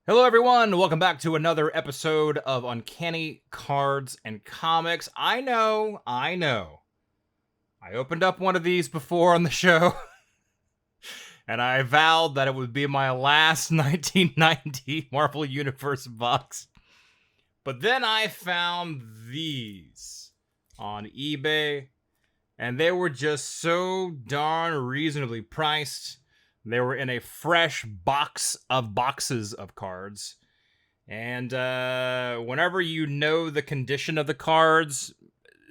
Hello, everyone. Welcome back to another episode of Uncanny Cards and Comics. I know. I opened up one of these before on the show, and I vowed that it would be my last 1990 Marvel Universe box. But then I found these on eBay, and they were just so darn reasonably priced. They were in a fresh box of boxes of cards. And whenever you know the condition of the cards,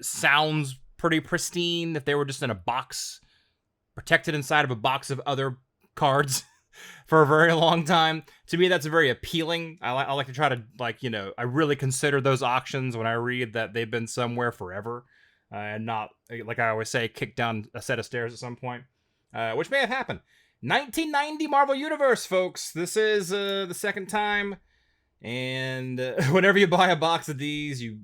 sounds pretty pristine. If they were just in a box, protected inside of a box of other cards for a very long time, to me that's very appealing. I like to try to, I really consider those auctions when I read that they've been somewhere forever, and not, like I always say, kicked down a set of stairs at some point, which may have happened. 1990 Marvel Universe, folks. This is the second time. And whenever you buy a box of these, you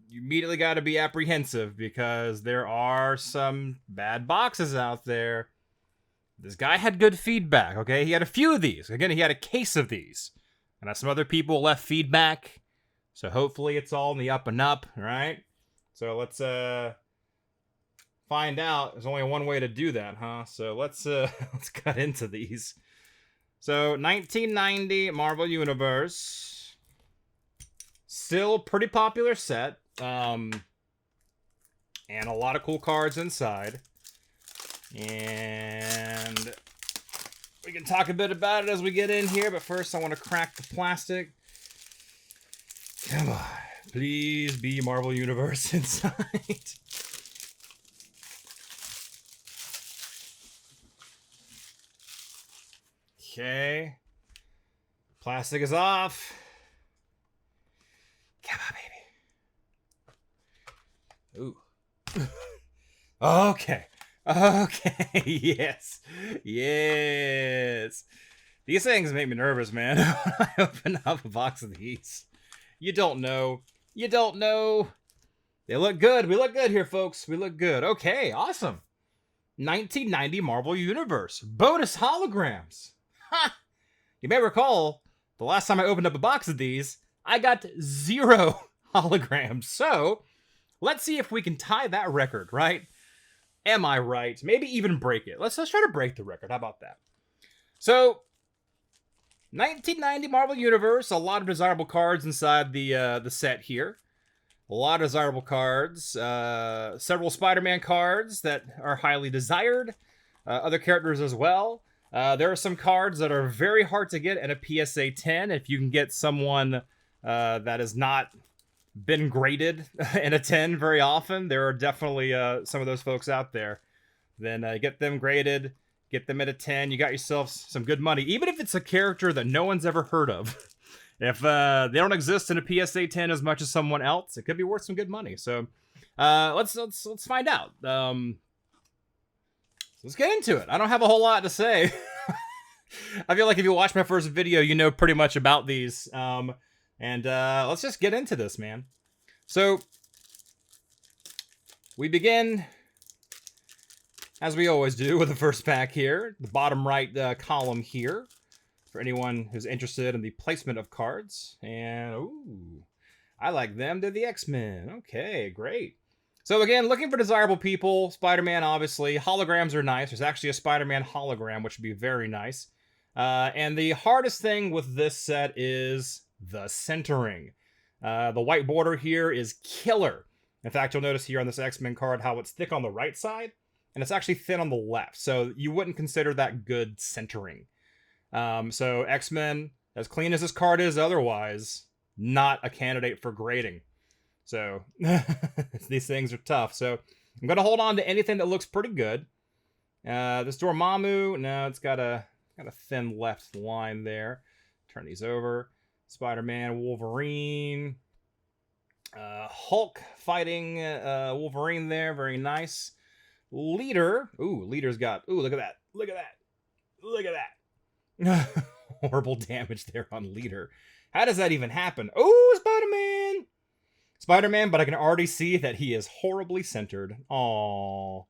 immediately got to be apprehensive because there are some bad boxes out there. This guy had good feedback, okay? He had a few of these. Again, he had a case of these. And some other people left feedback. So hopefully it's all in the up and up, right? So let's find out. There's only one way to do that, huh? So let's cut into these. So 1990 Marvel Universe. Still pretty popular set. And a lot of cool cards inside. And we can talk a bit about it as we get in here, but first I want to crack the plastic. Come on. Please be Marvel Universe inside. Okay. Plastic is off. Come on, baby. Ooh. Okay. Yes. These things make me nervous, man. I open up a box of these. You don't know. They look good. We look good here, folks. We look good. Okay, awesome. 1990 Marvel Universe. Bonus holograms. Ha! You may recall, the last time I opened up a box of these, I got 0 holograms. So, let's see if we can tie that record, right? Am I right? Maybe even break it. Let's try to break the record. How about that? So, 1990 Marvel Universe, a lot of desirable cards inside the set here. A lot of desirable cards. Several Spider-Man cards that are highly desired. Other characters as well. There are some cards that are very hard to get at a PSA 10. If you can get someone that has not been graded in a 10 very often, there are definitely some of those folks out there. Then get them graded, get them at a 10. You got yourself some good money, even if it's a character that no one's ever heard of. If they don't exist in a PSA 10 as much as someone else, it could be worth some good money. So let's find out. Let's get into it. I don't have a whole lot to say. I feel like if you watch my first video, you know pretty much about these. And let's just get into this, man. So we begin, as we always do, with the first pack here. The bottom right column here, for anyone who's interested in the placement of cards. And, ooh, I like them. They're the X-Men. Okay, great. So again, looking for desirable people. Spider-Man, obviously. Holograms are nice. There's actually a Spider-Man hologram, which would be very nice. And the hardest thing with this set is the centering. The white border here is killer. In fact, you'll notice here on this X-Men card how it's thick on the right side, and it's actually thin on the left. So you wouldn't consider that good centering. So X-Men, as clean as this card is otherwise, not a candidate for grading. So these things are tough. So I'm going to hold on to anything that looks pretty good. This Dormammu, no, it's got a thin left line there. Turn these over. Spider-Man, Wolverine, Hulk fighting Wolverine there. Very nice. Leader. Ooh, Leader's got... Ooh, look at that. Look at that. Horrible damage there on Leader. How does that even happen? Oh, Spider-Man! Spider-Man, but I can already see that he is horribly centered. Aww.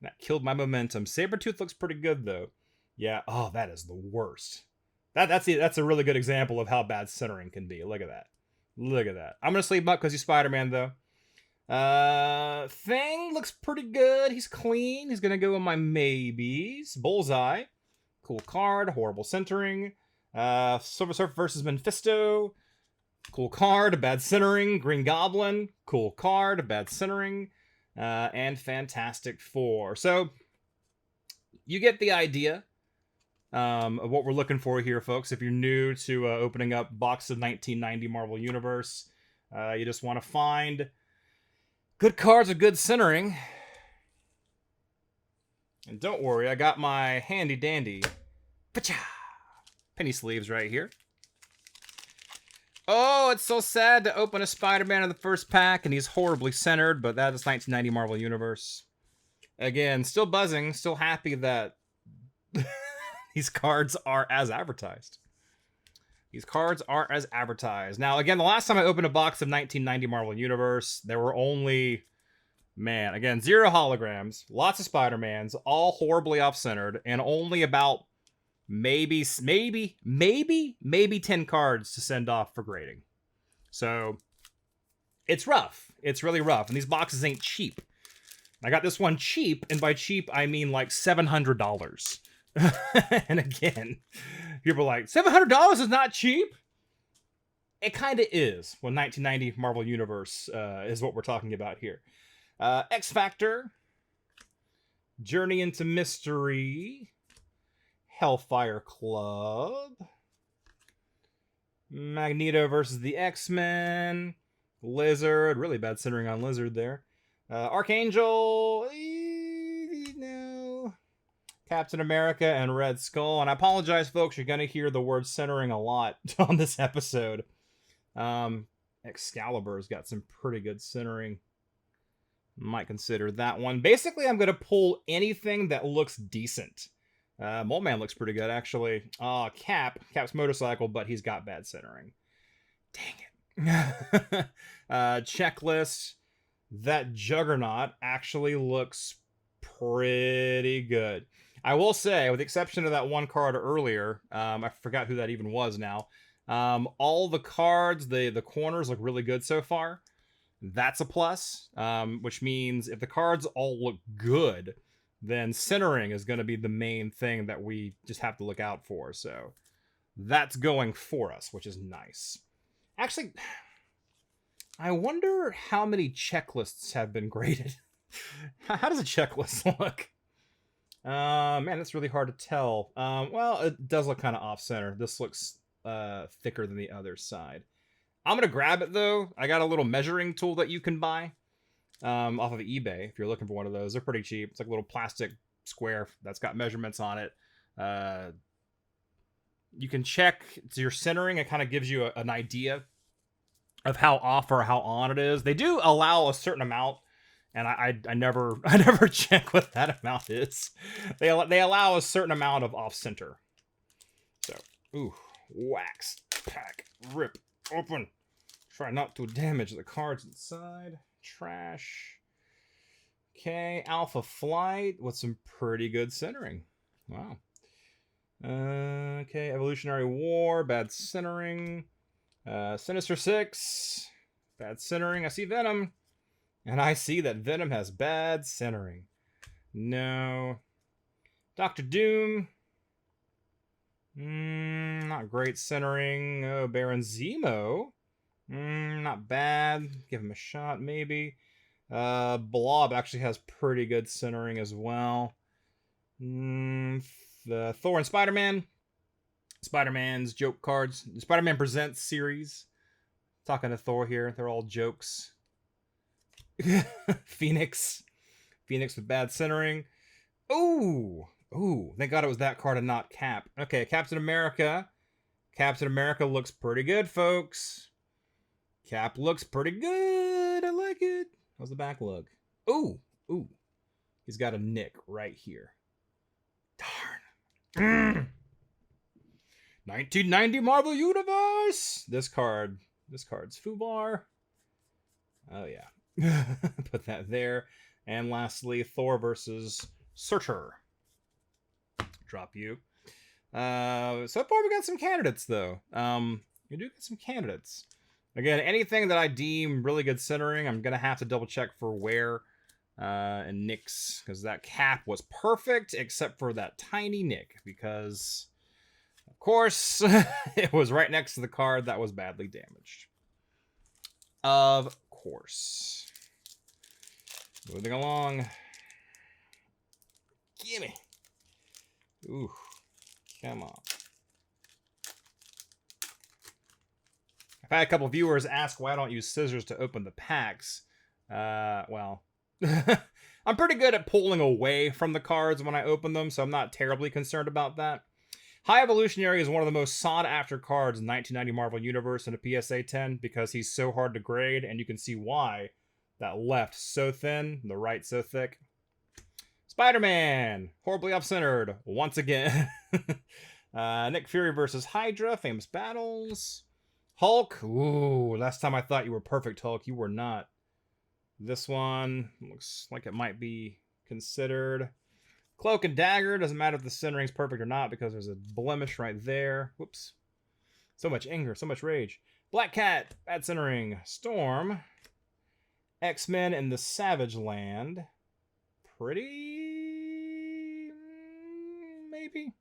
That killed my momentum. Sabretooth looks pretty good, though. Yeah. Oh, that is the worst. That's a really good example of how bad centering can be. Look at that. Look at that. I'm gonna sleeve him up because he's Spider-Man though. Thing looks pretty good. He's clean. He's gonna go in my maybes. Bullseye. Cool card. Horrible centering. Silver Surfer versus Mephisto. Cool card. Bad centering. Green Goblin. Cool card. Bad centering. And Fantastic Four. So, you get the idea of what we're looking for here, folks. If you're new to opening up box of 1990 Marvel Universe, you just want to find good cards with good centering. And don't worry, I got my handy dandy penny sleeves right here. Oh, it's so sad to open a Spider-Man in the first pack and he's horribly centered, but that is 1990 Marvel Universe. Again, still buzzing, still happy that these cards are as advertised. These cards are as advertised. Now, again, the last time I opened a box of 1990 Marvel Universe, there were only, man, again, 0 holograms, lots of Spider-Mans, all horribly off-centered, and only about maybe 10 cards to send off for grading. So, it's rough. It's really rough, and these boxes ain't cheap. I got this one cheap, and by cheap, I mean like $700. And again, people are like, $700 is not cheap? It kind of is when 1990 Marvel Universe is what we're talking about here. X Factor, Journey into Mystery, Hellfire Club, Magneto versus the X-Men, Lizard, really bad centering on Lizard there. Archangel, no. Captain America and Red Skull. And I apologize, folks, you're going to hear the word centering a lot on this episode. Excalibur's got some pretty good centering. Might consider that one. Basically, I'm going to pull anything that looks decent. Mole Man looks pretty good, actually. Cap's motorcycle, but he's got bad centering. Dang it. Checklist. That Juggernaut actually looks pretty good. I will say, with the exception of that one card earlier, I forgot who that even was now. All the cards, the corners look really good so far. That's a plus, which means if the cards all look good, then centering is going to be the main thing that we just have to look out for. So that's going for us, which is nice. Actually, I wonder how many checklists have been graded. How does a checklist look? Man, that's really hard to tell. Well, it does look kind of off-center. This looks thicker than the other side. I'm going to grab it, though. I got a little measuring tool that you can buy off of eBay if you're looking for one of those. They're pretty cheap. It's like a little plastic square that's got measurements on it. You can check your centering. It kind of gives you an idea of how off or how on it is. They do allow a certain amount, and I never check what that amount is. They allow a certain amount of off center. So, ooh, wax, pack, rip, open. Try not to damage the cards inside. Trash. Okay, Alpha Flight with some pretty good centering. Wow. Okay, Evolutionary War, bad centering. Sinister Six, bad centering. I see Venom, and I see that Venom has bad centering. No. Doctor Doom, not great centering. Oh, Baron Zemo, not bad. Give him a shot, maybe. Blob actually has pretty good centering as well. The Thor and Spider-Man. Spider-Man's joke cards. The Spider-Man Presents series. Talking to Thor here. They're all jokes. Phoenix. Phoenix with bad centering. Ooh. Thank God it was that card and not Cap. Okay, Captain America. Captain America looks pretty good, folks. Cap looks pretty good. I like it. How's the back look? Ooh. He's got a nick right here. Darn. 1990 Marvel Universe. This card's Fubar. Oh yeah. Put that there. And lastly, Thor versus Searcher. Drop you. So far we got some candidates though. We do get some candidates. Again, anything that I deem really good centering, I'm gonna have to double check for wear and nicks, because that cap was perfect except for that tiny nick, because of course it was right next to the card that was badly damaged. Of course. Moving along. Gimme. Ooh, come on. I've had a couple viewers ask why I don't use scissors to open the packs. Well, I'm pretty good at pulling away from the cards when I open them, so I'm not terribly concerned about that. High Evolutionary is one of the most sought-after cards in 1990 Marvel Universe in a PSA 10 because he's so hard to grade, and you can see why. That left so thin, the right so thick. Spider-Man, horribly off-centered once again. Nick Fury versus Hydra, famous battles. Hulk, ooh, last time I thought you were perfect, Hulk. You were not. This one looks like it might be considered. Cloak and Dagger, doesn't matter if the centering's perfect or not because there's a blemish right there. Whoops. So much anger, so much rage. Black Cat, bad centering. Storm. X-Men in the Savage Land. Pretty... maybe?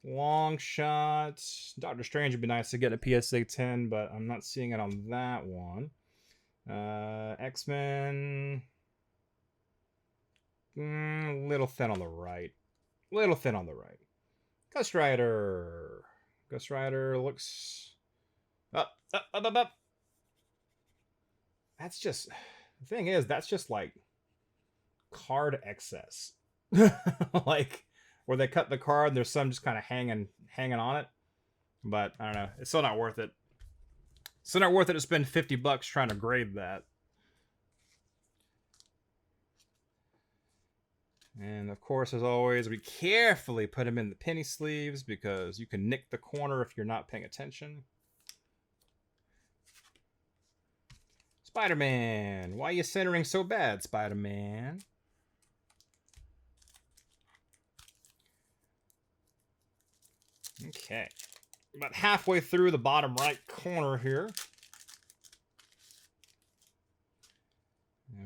Long Shot. Doctor Strange would be nice to get a PSA 10, but I'm not seeing it on that one. X-Men... little thin on the right. Little thin on the right. Ghost Rider. Ghost Rider looks... Up. That's just... The thing is, that's just like... card excess. Like, where they cut the card and there's some just kind of hanging on it. But, I don't know. It's still not worth it. Still not worth it to spend $50 trying to grade that. And of course, as always, we carefully put them in the penny sleeves because you can nick the corner if you're not paying attention. Spider-Man. Why are you centering so bad, Spider-Man? Okay. About halfway through the bottom right corner here.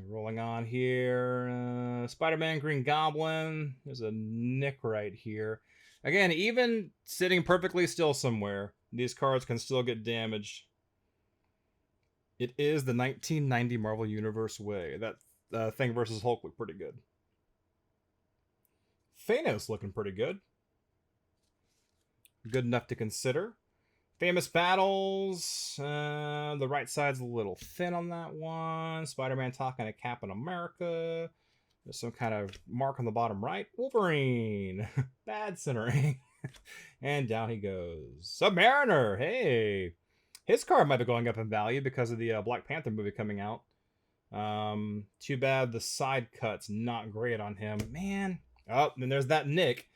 Rolling on here. Spider-Man, Green Goblin. There's a nick right here. Again, even sitting perfectly still somewhere, these cards can still get damaged. It is the 1990 Marvel Universe way. That Thing versus Hulk looked pretty good. Thanos looking pretty good. Good enough to consider. Famous battles. The right side's a little thin on that one. Spider-Man talking to Captain America. There's some kind of mark on the bottom right. Wolverine. Bad centering. And down he goes. Submariner. Hey. His card might be going up in value because of the Black Panther movie coming out. Too bad the side cut's not great on him. Man. Oh, and there's that nick.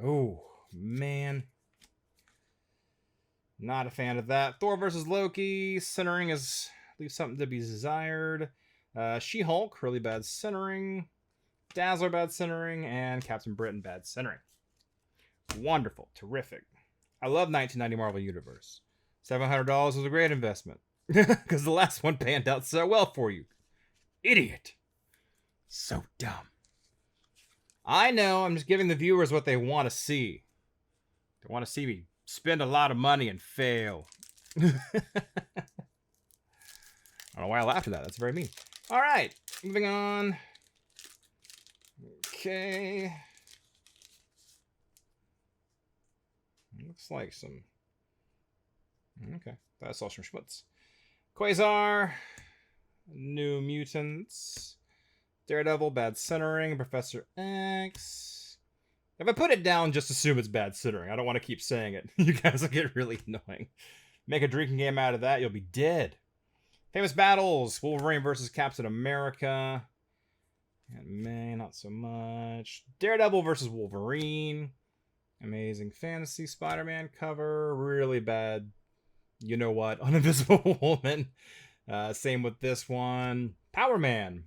Oh, man. Not a fan of that. Thor versus Loki. Centering leaves something to be desired. She-Hulk, really bad centering. Dazzler, bad centering. And Captain Britain, bad centering. Wonderful. Terrific. I love 1990 Marvel Universe. $700 was a great investment. Because the last one panned out so well for you. Idiot. So dumb. I know, I'm just giving the viewers what they want to see. They want to see me spend a lot of money and fail. I don't know why I laughed at that. That's very mean. All right, moving on. Okay. Looks like some... Okay, that's all from Schmutz. Quasar. New Mutants. Daredevil, bad centering. Professor X. If I put it down, just assume it's bad centering. I don't want to keep saying it. You guys will get really annoying. Make a drinking game out of that, you'll be dead. Famous battles. Wolverine versus Captain America. And May, not so much. Daredevil versus Wolverine. Amazing Fantasy Spider-Man cover. Really bad. You know what? Uninvisible Woman. Same with this one. Power Man.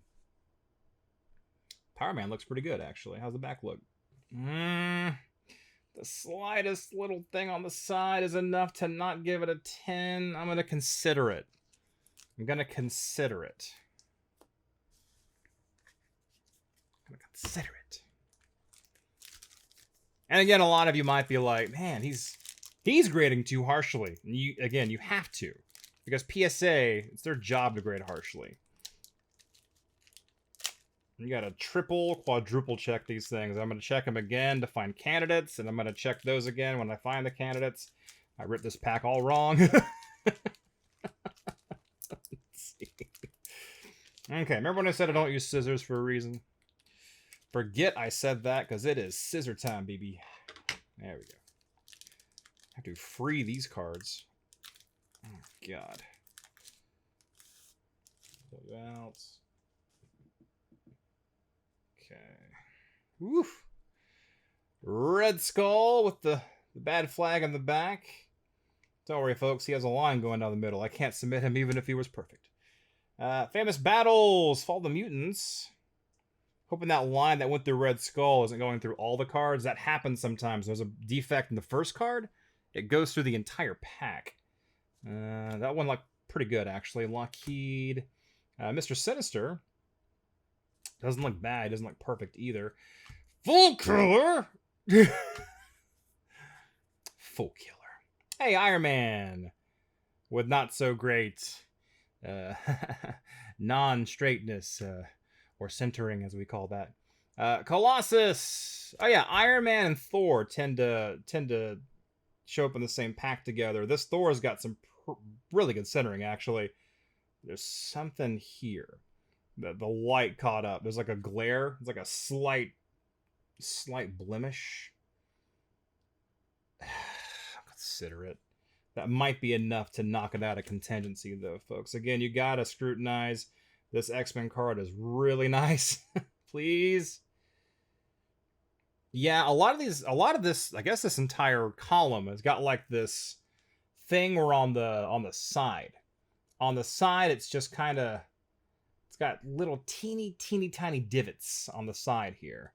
Power Man looks pretty good, actually. How's the back look? The slightest little thing on the side is enough to not give it a 10. I'm going to consider it. I'm going to consider it. And again, a lot of you might be like, man, he's grading too harshly. And you have to. Because PSA, it's their job to grade harshly. You gotta triple, quadruple check these things. I'm gonna check them again to find candidates, and I'm gonna check those again when I find the candidates. I ripped this pack all wrong. Let's see. Okay, remember when I said I don't use scissors for a reason? Forget I said that, because it is scissor time, baby. There we go. I have to free these cards. Oh, God. Pull it out. Okay. Woof. Red Skull with the bad flag on the back. Don't worry, folks. He has a line going down the middle. I can't submit him even if he was perfect. Famous Battles. Fall the Mutants. Hoping that line that went through Red Skull isn't going through all the cards. That happens sometimes. There's a defect in the first card. It goes through the entire pack. That one looked pretty good, actually. Lockheed. Mr. Sinister. Doesn't look bad. Doesn't look perfect either. Full Killer! Full Killer. Hey, Iron Man! With not so great non-straightness, or centering, as we call that. Colossus! Oh yeah, Iron Man and Thor tend to show up in the same pack together. This Thor's got some really good centering, actually. There's something here. The light caught up. There's like a glare. It's like a slight blemish. Consider it. That might be enough to knock it out of contingency, though, folks. Again, you gotta scrutinize. This X-Men card is really nice. Please. Yeah, a lot of this, I guess this entire column has got like this thing where on the side. On the side, it's just kind of, it's got little teeny tiny divots on the side here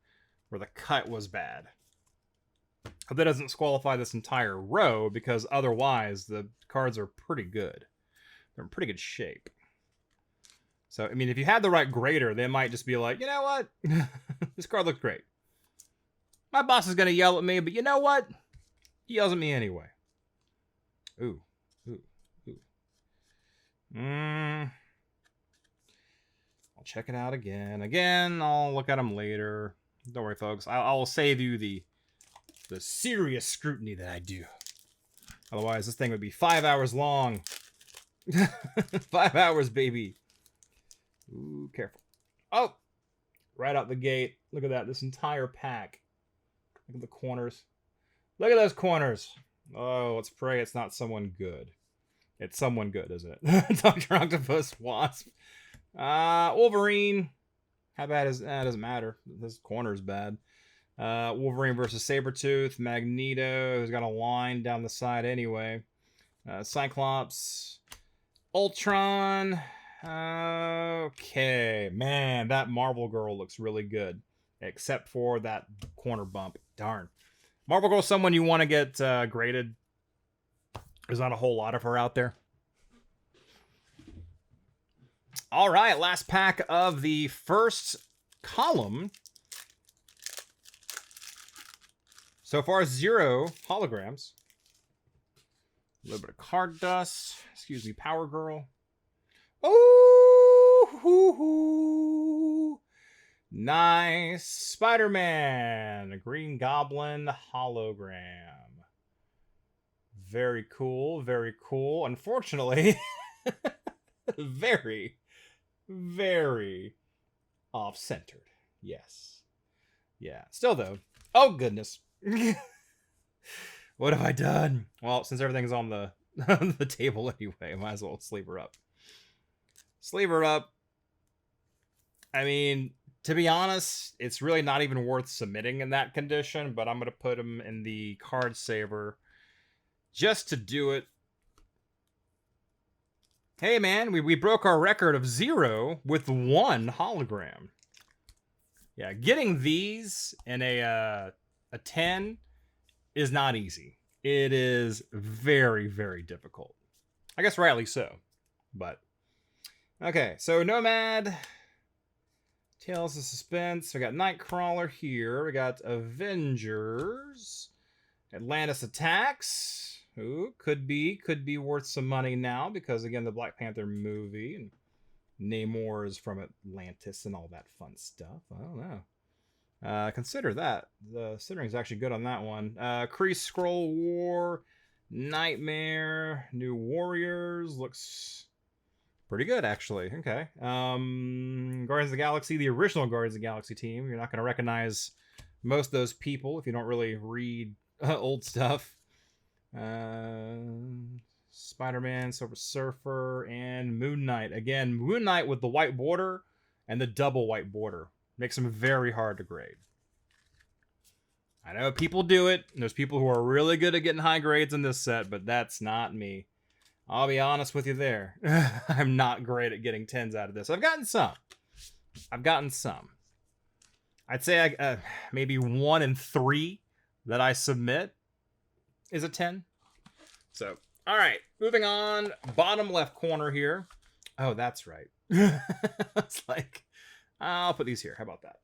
where the cut was bad. But that doesn't disqualify this entire row, because otherwise the cards are pretty good. They're in pretty good shape. So, I mean, if you had the right grader, they might just be like, you know what? This card looks great. My boss is going to yell at me, but you know what? He yells at me anyway. Ooh. I'll check it out again. I'll look at them later. Don't worry, folks. I'll save you the serious scrutiny that I do. Otherwise, this thing would be 5 hours long. 5 hours, baby. Ooh, careful. Oh! Right out the gate. Look at that. This entire pack. Look at the corners. Look at those corners. Oh, let's pray it's not someone good. It's someone good, isn't it? Dr. Octopus, Wasp. Wolverine. How bad is that? Doesn't matter. This corner's bad. Wolverine versus Sabretooth. Magneto, who's got a line down the side anyway. Cyclops. Ultron. Okay. Man, that Marvel Girl looks really good. Except for that corner bump. Darn. Marvel Girl, someone you want to get graded. There's not a whole lot of her out there. All right, last pack of the first column. So far, 0 holograms. A little bit of card dust. Excuse me, Power Girl. Oh, hoo, hoo. Nice. Spider-Man, a Green Goblin hologram. Very cool, very cool. Unfortunately, very, very off-centered. Yes. Yeah. Still, though. Oh, goodness. What have I done? Well, since everything's on the, the table anyway, might as well sleeve her up. Sleeve her up. I mean, to be honest, it's really not even worth submitting in that condition, but I'm going to put them in the card saver just to do it. Hey, man, we broke our record of 0 with 1 hologram. Yeah, getting these in a 10 is not easy. It is very, very difficult. I guess rightly so. But okay, so Nomad, Tales of Suspense. We got Nightcrawler here. We got Avengers. Atlantis Attacks. Ooh, could be worth some money now because again the Black Panther movie and Namor is from Atlantis and all that fun stuff. I don't know. Consider that. The considering is actually good on that one. Kree Scroll War, Nightmare, New Warriors looks pretty good actually. Okay. Guardians of the Galaxy, the original Guardians of the Galaxy team. You're not going to recognize most of those people if you don't really read old stuff. Spider-Man, Silver Surfer, and Moon Knight. Again, Moon Knight with the white border and the double white border. Makes them very hard to grade. I know people do it. There's people who are really good at getting high grades in this set, but that's not me. I'll be honest with you there. I'm not great at getting 10s out of this. I've gotten some. I'd say maybe 1 in 3 that I submit is a 10. So, all right, moving on. Bottom left corner here. Oh, that's right. It's like, I'll put these here. How about that?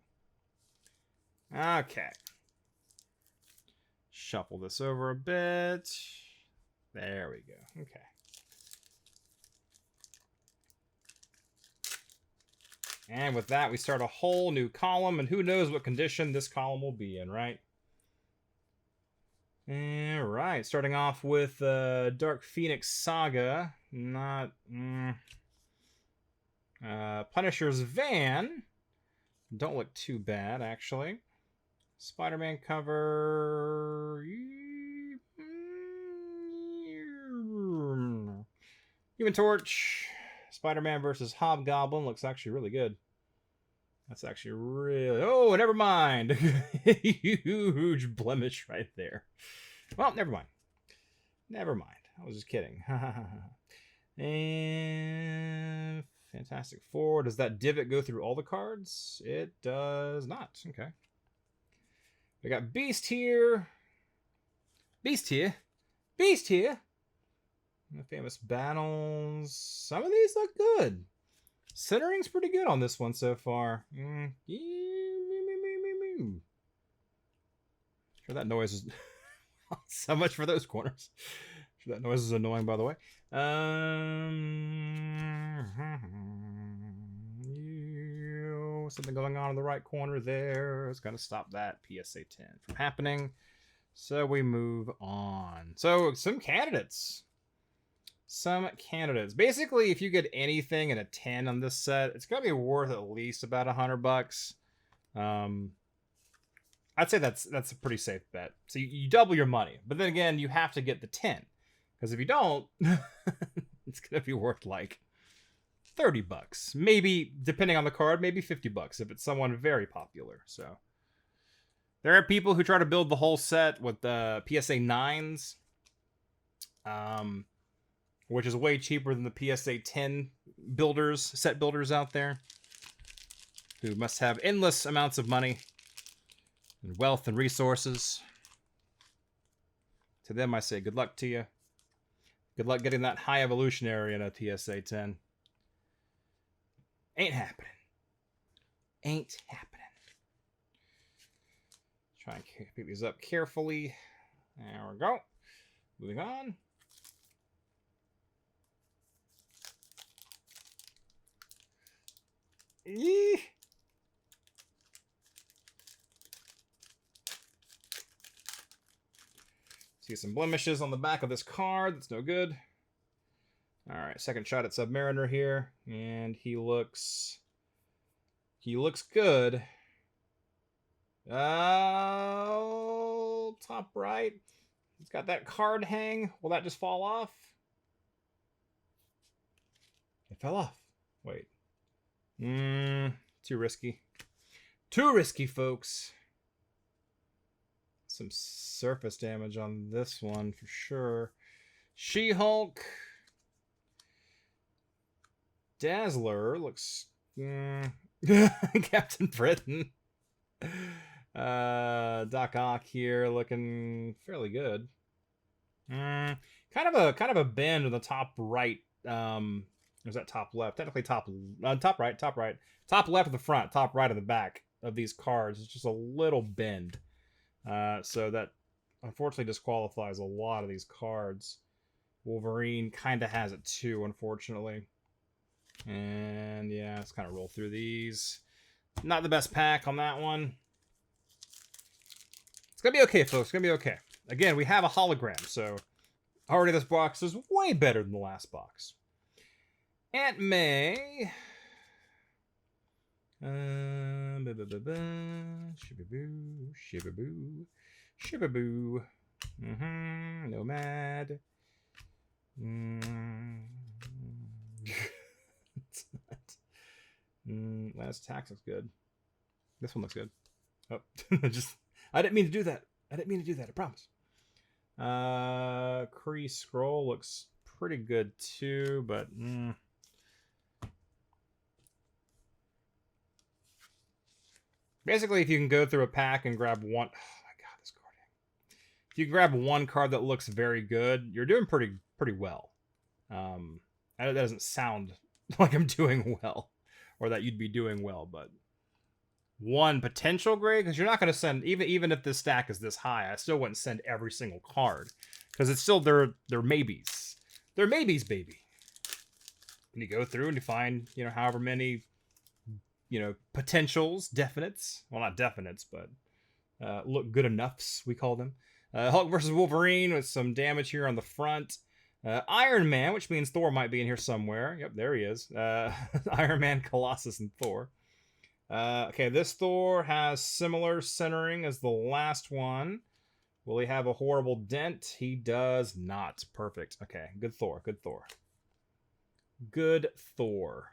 Okay. Shuffle this over a bit. There we go. Okay. And with that, we start a whole new column, and who knows what condition this column will be in, right? All right, starting off with Dark Phoenix Saga. Not... Punisher's Van. Don't look too bad, actually. Spider-Man cover... Human Torch. Spider-Man versus Hobgoblin looks actually really good. That's actually really... Oh, never mind. Huge blemish right there. Well, never mind. Never mind. I was just kidding. And Fantastic Four. Does that divot go through all the cards? It does not. Okay. We got Beast here. Beast here. Beast here. The famous battles. Some of these look good. Centering's pretty good on this one so far. Sure, that noise is so much for those corners. Sure, that noise is annoying, by the way. Something going on in the right corner there. It's going to stop that PSA 10 from happening. So we move on. So some candidates. Basically, if you get anything in a 10 on this set, it's going to be worth at least about $100. I'd say that's a pretty safe bet. So you double your money. But then again, you have to get the 10. Because if you don't, it's going to be worth like $30. Maybe, depending on the card, maybe $50 if it's someone very popular. So there are people who try to build the whole set with the PSA 9s. Which is way cheaper than the PSA 10 set builders out there, who must have endless amounts of money and wealth and resources. To them, I say good luck to you. Good luck getting that high evolutionary in a PSA 10. Ain't happening. Ain't happening. Try and pick these up carefully. There we go. Moving on. See some blemishes on the back of this card. That's no good. All right, second shot at Submariner here, and he looks good. Oh, top right. He's got that card hang. Will that just fall off? It fell off. Wait. Too risky. Too risky, folks. Some surface damage on this one for sure. She-Hulk. Dazzler looks... Captain Britain. Doc Ock here looking fairly good. Kind of a bend in the top right. Was that top left? Technically top right, top left of the front, top right of the back of these cards. It's just a little bend. So that unfortunately disqualifies a lot of these cards. Wolverine kind of has it too, unfortunately. And yeah, let's kind of roll through these. Not the best pack on that one. It's gonna be okay, folks. It's gonna be okay. Again, we have a hologram, so already this box is way better than the last box. Aunt May. Shibaboo, shibaboo, shibaboo. Nomad. Last tax looks good. This one looks good. Oh, I didn't mean to do that. I promise. Kree Scroll looks pretty good too, but basically, if you can go through a pack and grab one, oh my god, this card. If you grab one card that looks very good, you're doing pretty well. I know that doesn't sound like I'm doing well, or that you'd be doing well, but one potential grade, because you're not going to send, even if this stack is this high, I still wouldn't send every single card, because it's still they're maybes. They're maybes, baby. And you go through and you find, however many, potentials, definites. Well, not definites, but look good enoughs, we call them. Hulk versus Wolverine with some damage here on the front. Iron Man, which means Thor might be in here somewhere. Yep, there he is. Iron Man, Colossus, and Thor. Okay, this Thor has similar centering as the last one. Will he have a horrible dent? He does not. Perfect. Okay, good Thor. Good Thor. Good Thor.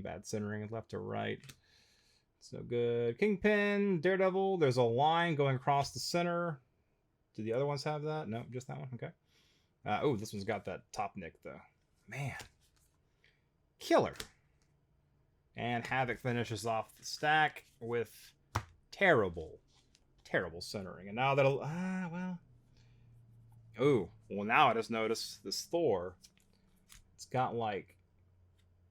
Bad centering left to right. So good. Kingpin, Daredevil. There's a line going across the center. Do the other ones have that? No, just that one. Okay. Oh, this one's got that top nick, though. Man. Killer. And Havoc finishes off the stack with terrible centering. And now that'll... Oh, well, now I just noticed this Thor. It's got, like,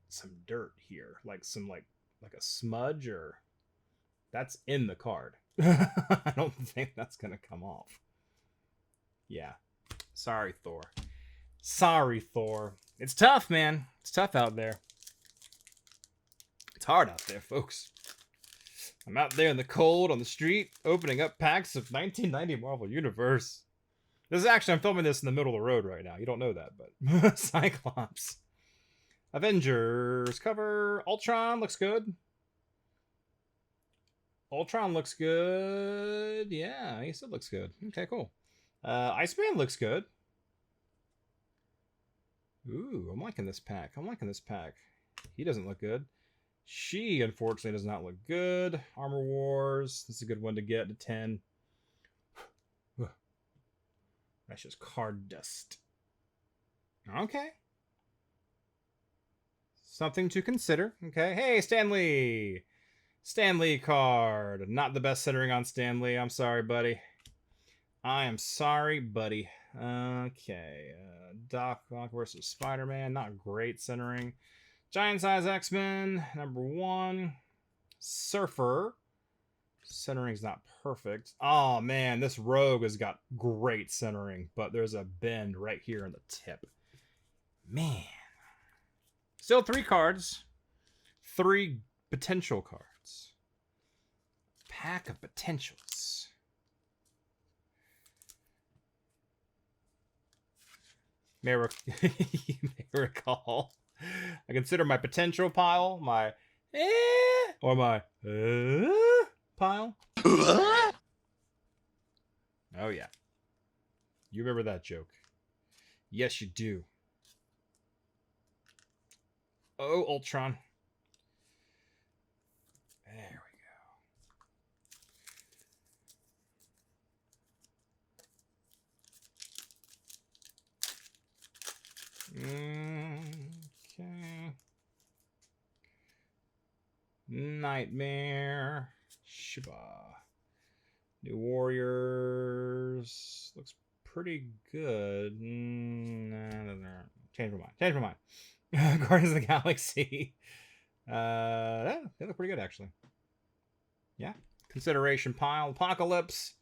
some dirt here. Like some, like a smudge, or... That's in the card. I don't think that's going to come off. Yeah. Sorry, Thor. Sorry, Thor. It's tough, man. It's tough out there. It's hard out there, folks. I'm out there in the cold on the street, opening up packs of 1990 Marvel Universe. This is actually, I'm filming this in the middle of the road right now. You don't know that, but Cyclops. Avengers cover. Ultron looks good. Ultron looks good. Yeah, he still looks good. Okay, cool. Iceman looks good. Ooh, I'm liking this pack. He doesn't look good. She, unfortunately, does not look good. Armor Wars. This is a good one to get to 10. That's just card dust. Okay. Something to consider. Okay. Hey, Stanley! Stanley card. Not the best centering on Stanley. I'm sorry, buddy. I am sorry, buddy. Okay. Doc Ock versus Spider-Man. Not great centering. Giant Size X-Men. Number 1. Surfer. Centering's not perfect. Oh, man. This Rogue has got great centering, but there's a bend right here in the tip. Man. Still 3 cards. 3 potential cards. Pack of potentials. May recall. I consider my potential pile my or my pile. Oh yeah. You remember that joke. Yes, you do. Oh, Ultron. There we go. Okay. Nightmare. Shiba. New Warriors. Looks pretty good. Change my mind. Guardians of the Galaxy. They look pretty good, actually. Yeah. Consideration pile. Apocalypse.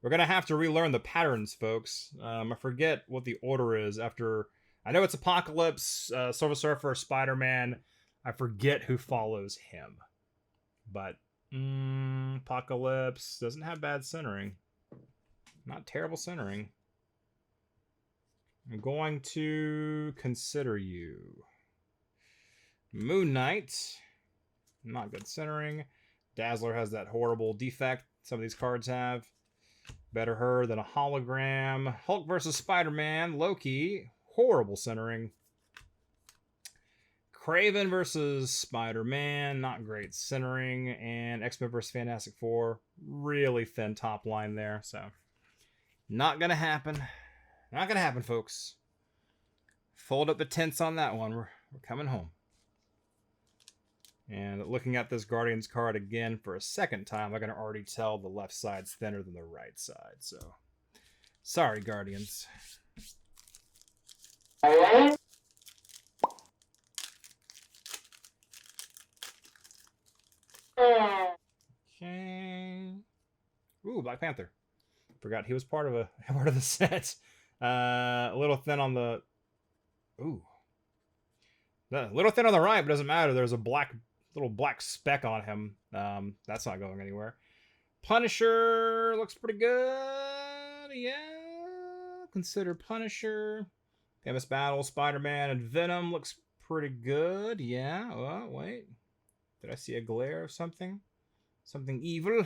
We're going to have to relearn the patterns, folks. I forget what the order is after... I know it's Apocalypse, Silver Surfer, Spider-Man. I forget who follows him. But Apocalypse doesn't have bad centering. Not terrible centering. I'm going to consider you. Moon Knight. Not good centering. Dazzler has that horrible defect some of these cards have. Better her than a hologram. Hulk versus Spider-Man. Loki. Horrible centering. Kraven versus Spider-Man. Not great centering. And X-Men versus Fantastic Four. Really thin top line there. So, not going to happen. Not going to happen, folks. Fold up the tents on that one. We're coming home. And looking at this Guardians card again for a second time, I can already tell the left side's thinner than the right side. So, sorry, Guardians. Okay. Ooh, Black Panther. Forgot he was part of the set. A little thin on the... Ooh. A little thin on the right, but doesn't matter. There's a little black speck on him. That's not going anywhere. Punisher looks pretty good. Yeah. Consider Punisher. Famous Battle, Spider-Man, and Venom looks pretty good. Yeah. Oh, wait. Did I see a glare of something? Something evil?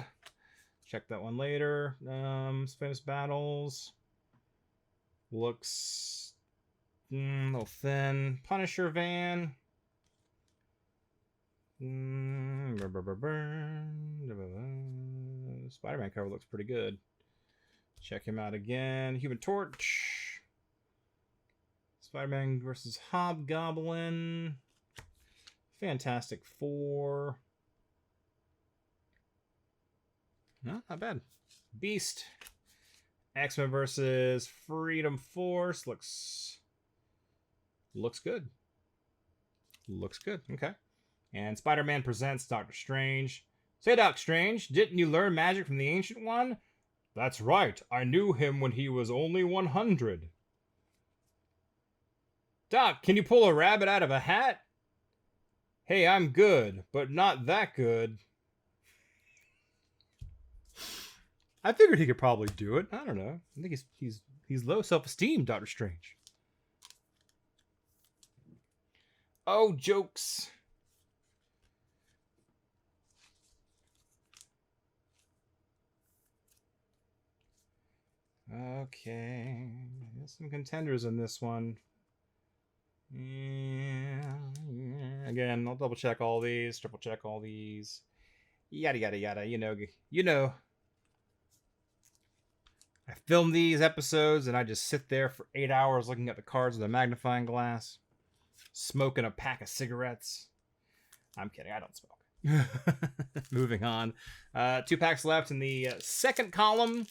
Check that one later. Famous Battles. Looks a little thin. Punisher van. Spider-Man cover looks pretty good. Check him out again. Human Torch. Spider-Man versus Hobgoblin. Fantastic Four. No, not bad. Beast. X-Men versus Freedom Force. Looks good. Looks good. Okay. And Spider-Man presents Doctor Strange. Say, Doc Strange, didn't you learn magic from the Ancient One? That's right. I knew him when he was only 100. Doc, can you pull a rabbit out of a hat? Hey, I'm good, but not that good. I figured he could probably do it. I don't know. I think he's low self-esteem, Doctor Strange. Oh, jokes. Okay. There's some contenders in this one. Yeah. Again, I'll double check all these, triple check all these. Yada yada yada. You know. I film these episodes and I just sit there for 8 hours looking at the cards with a magnifying glass, smoking a pack of cigarettes. I'm kidding, I don't smoke. Moving on. 2 packs left in the second column,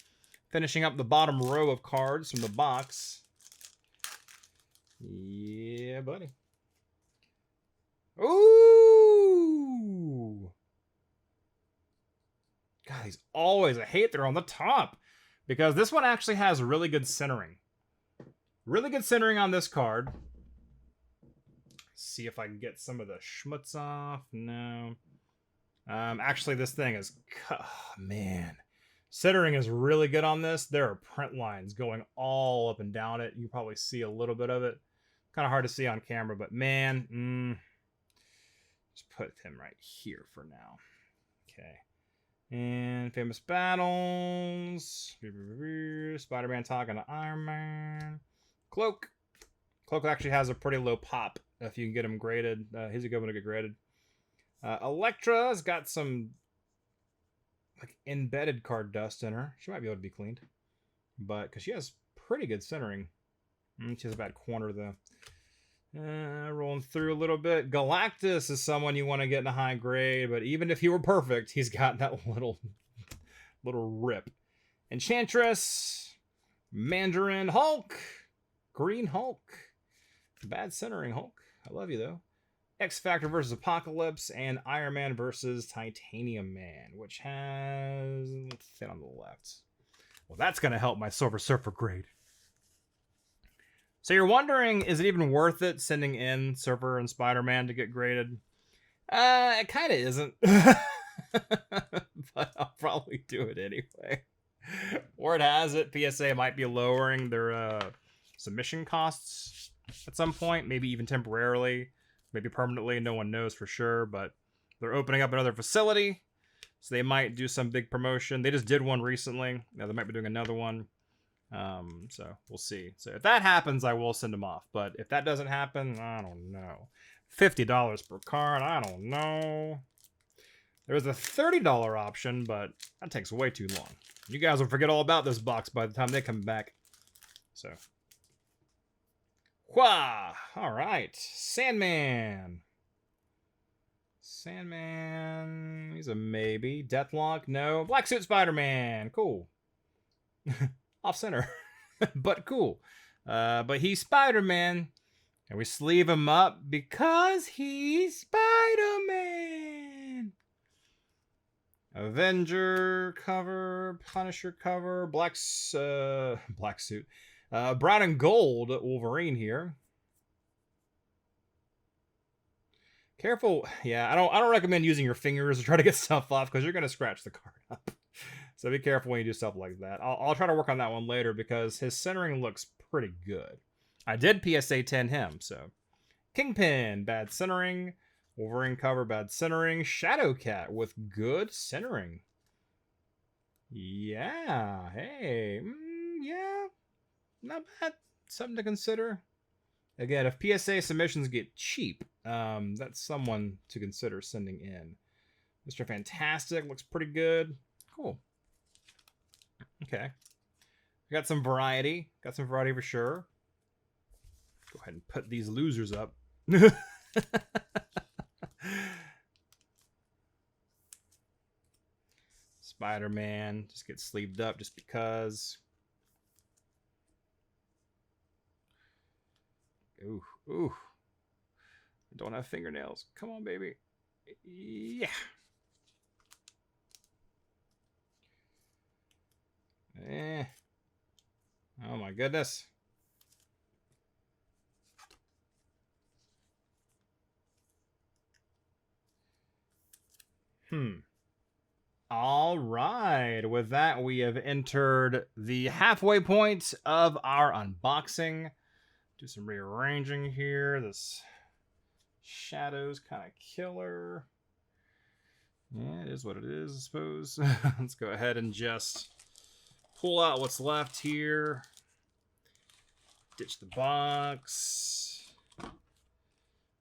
finishing up the bottom row of cards from the box. Yeah, buddy. Ooh! God, these always, I hate they're on the top. Because this one actually has really good centering. Really good centering on this card. See if I can get some of the schmutz off. No. Actually, this thing is... Oh, man. Centering is really good on this. There are print lines going all up and down it. You can probably see a little bit of it. Kind of hard to see on camera, but man. Just put him right here for now. Okay. And Famous Battles. Spider-Man talking to Iron Man. Cloak. Cloak actually has a pretty low pop if you can get him graded. He's a good one to get graded. Elektra's got some like embedded card dust in her. She might be able to be cleaned. But because she has pretty good centering. She has a bad corner though. Rolling through a little bit. Galactus is someone you want to get in a high grade, but even if he were perfect, he's got that little rip. Enchantress, Mandarin, Hulk, Green Hulk, bad centering Hulk. I love you though. X-Factor versus Apocalypse, and Iron Man versus Titanium Man, which has fit on the left. Well, that's going to help my Silver Surfer grade. So you're wondering, is it even worth it sending in Surfer and Spider-Man to get graded? It kind of isn't. But I'll probably do it anyway. Word has it, PSA might be lowering their submission costs at some point, maybe even temporarily, maybe permanently, no one knows for sure, but they're opening up another facility, so they might do some big promotion. They just did one recently. Now they might be doing another one. So we'll see. So if that happens, I will send them off. But if that doesn't happen, I don't know. $50 per card, I don't know. There's a $30 option, but that takes way too long. You guys will forget all about this box by the time they come back. So. Wah! Alright. Sandman. Sandman. He's a maybe. Deathlock? No. Black Suit Spider-Man. Cool. Off center. But cool. But he's Spider-Man. And we sleeve him up because he's Spider-Man. Avenger cover, Punisher cover, black suit, brown and gold Wolverine here. Careful, yeah. I don't recommend using your fingers to try to get stuff off because you're gonna scratch the card up. So be careful when you do stuff like that. I'll try to work on that one later because his centering looks pretty good. I did PSA 10 him, so Kingpin, bad centering. Wolverine cover, bad centering. Shadowcat with good centering. Yeah, hey, yeah, not bad. Something to consider. Again, if PSA submissions get cheap, that's someone to consider sending in. Mr. Fantastic looks pretty good. Cool. Okay. Got some variety. Got some variety for sure. Go ahead and put these losers up. Spider-Man just gets sleeved up just because. Ooh, ooh. I don't have fingernails. Come on, baby. Yeah. Oh my goodness. All right. With that, we have entered the halfway point of our unboxing. Do some rearranging here. This shadow's kind of killer. Yeah, it is what it is, I suppose. Let's go ahead and just pull out what's left here. Ditch the box.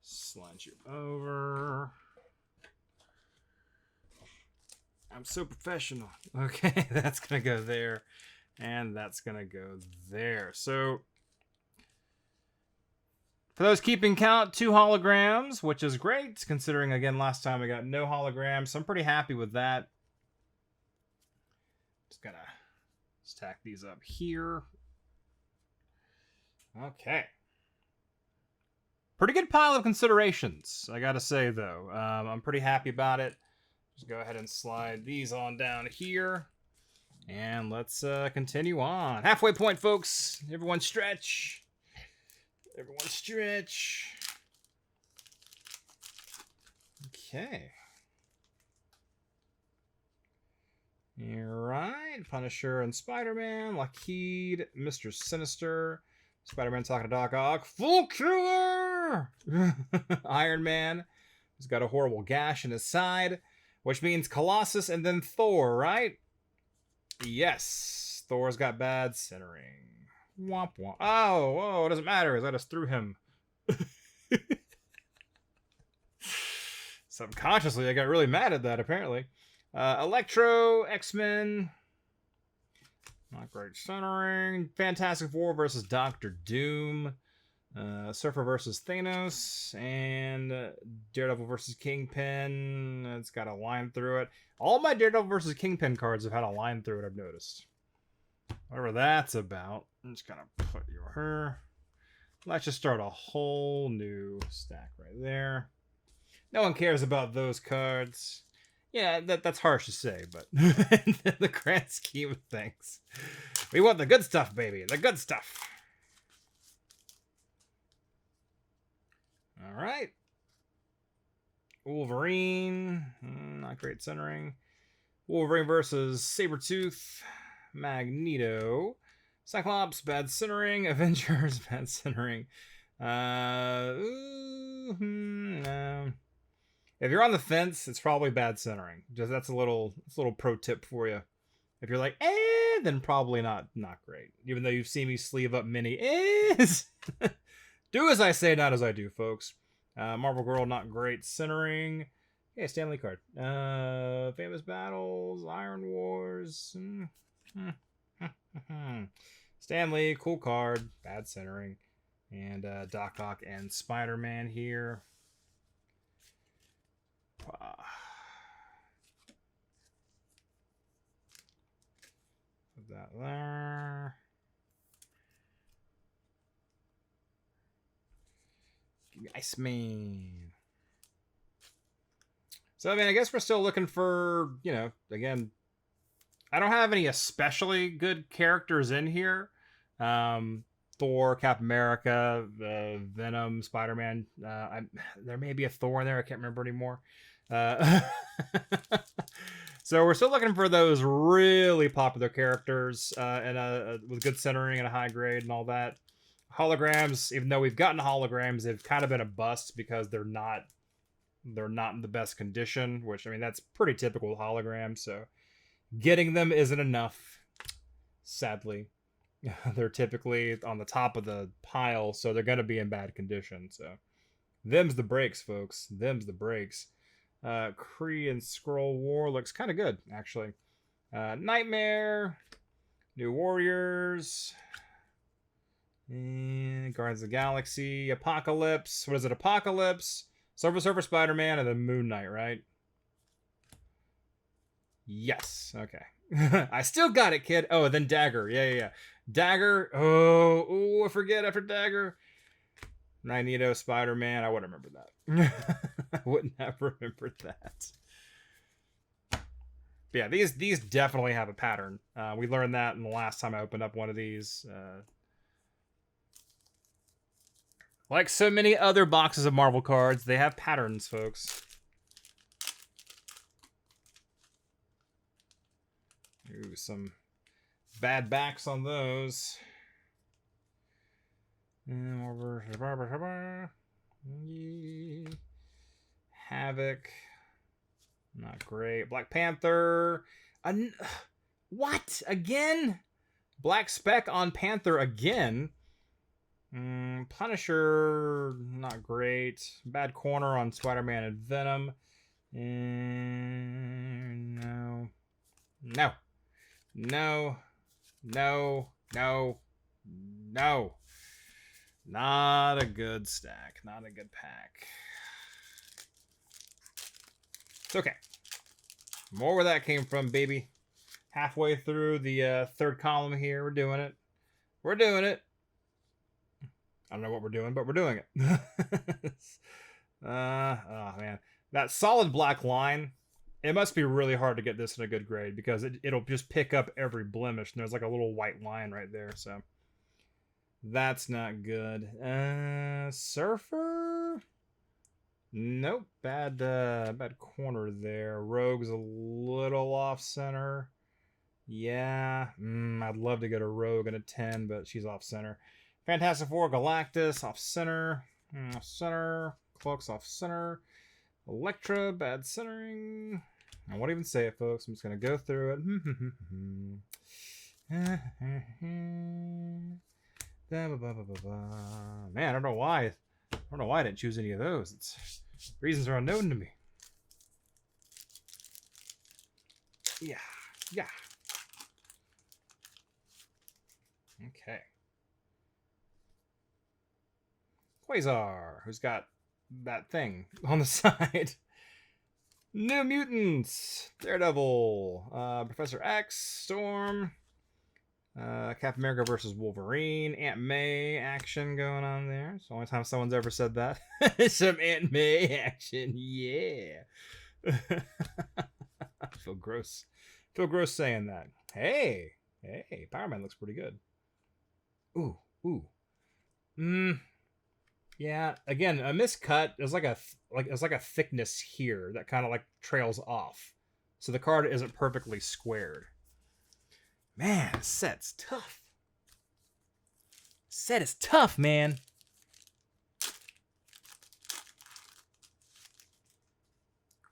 Slide you over. I'm so professional. Okay, that's going to go there. And that's going to go there. So, for those keeping count, 2 holograms, which is great, considering, again, last time we got no holograms. So I'm pretty happy with that. Just going to stack these up here. Okay. Pretty good pile of considerations, I got to say, though. I'm pretty happy about it. Just go ahead and slide these on down here. And let's continue on. Halfway point, folks. Everyone stretch. Everyone stretch. Okay. All right. Punisher and Spider-Man. Lockheed. Mr. Sinister. Spider-Man talking to Doc Ock. Full killer! Iron Man. He's got a horrible gash in his side. Which means Colossus and then Thor, right? Yes. Thor's got bad centering. Womp womp. Oh, it doesn't matter because I just threw him. Subconsciously, I got really mad at that, apparently. Electro, X-Men. Not great centering. Fantastic Four versus Doctor Doom. Surfer versus Thanos, and Daredevil versus Kingpin. It's got a line through it. All my Daredevil versus Kingpin cards have had a line through it, I've noticed. Whatever that's about. I'm just gonna put you her. Let's just start a whole new stack right there. No one cares about those cards. Yeah, that's harsh to say, but in the grand scheme of things, we want the good stuff, baby. The good stuff. All right. Wolverine. Not great centering. Wolverine versus Sabretooth. Magneto. Cyclops, bad centering. Avengers, bad centering. No. If you're on the fence, it's probably bad centering. Just that's a little pro tip for you. If you're like, then probably not great. Even though you've seen me sleeve up many do as I say, not as I do, folks. Marvel Girl, not great centering. Yeah, Stanley card. Famous Battles, Iron Wars. Stanley, cool card, bad centering. And Doc Ock and Spider-Man here. Put that there. Iceman. So, I mean, I guess we're still looking for, again, I don't have any especially good characters in here. Thor, Captain America, Venom, Spider-Man. There may be a Thor in there. I can't remember anymore. So we're still looking for those really popular characters and with good centering and a high grade and all that. Holograms, even though we've gotten holograms, they've kind of been a bust because they're not in the best condition, which, I mean, that's pretty typical with holograms. So getting them isn't enough, sadly. They're typically on the top of the pile, so they're going to be in bad condition. So them's the breaks, folks. Them's the breaks. Kree and Skrull War looks kind of good, actually. Nightmare, New Warriors, and Guardians of the Galaxy, Apocalypse. What is it? Apocalypse, Silver Surfer, Spider-Man, and then Moon Knight, right? Yes. Okay. I still got it, kid. Oh, then Dagger. Yeah. Dagger. Oh, I forget after Dagger. Magneto, Spider-Man. I would remember that. I wouldn't have remembered that. But yeah, these definitely have a pattern. We learned that in the last time I opened up one of these. Like so many other boxes of Marvel cards, they have patterns, folks. Ooh, some bad backs on those. Havoc. Not great. Black Panther. What? Again? Black Speck on Panther again? Punisher. Not great. Bad corner on Spider-Man and Venom. No. Not a good stack. Not a good pack. It's okay. More where that came from, baby. Halfway through the third column here. We're doing it. I don't know what we're doing, but we're doing it. Oh, man. That solid black line, it must be really hard to get this in a good grade because it'll just pick up every blemish. And there's like a little white line right there, so that's not good. Surfer? Nope. Bad corner there. Rogue's a little off center. Yeah. I'd love to get a Rogue and a 10, but she's off center. Fantastic Four, Galactus, off center. Off center. Cloak's off center. Elektra, bad centering. I won't even say it, folks. I'm just going to go through it. Man, I don't know why. I didn't choose any of those. Reasons are unknown to me. Yeah. Okay. Quasar, who's got that thing on the side. New Mutants, Daredevil, Professor X, Storm, Captain America versus Wolverine, Aunt May action going on there. It's the only time someone's ever said that. Some Aunt May action, yeah. I feel gross. Feel gross saying that. Hey, Power Man looks pretty good. Ooh. Yeah. Again, a miscut. There's like a thickness here that kind of like trails off, so the card isn't perfectly squared. Man, this set's tough. Set is tough, man.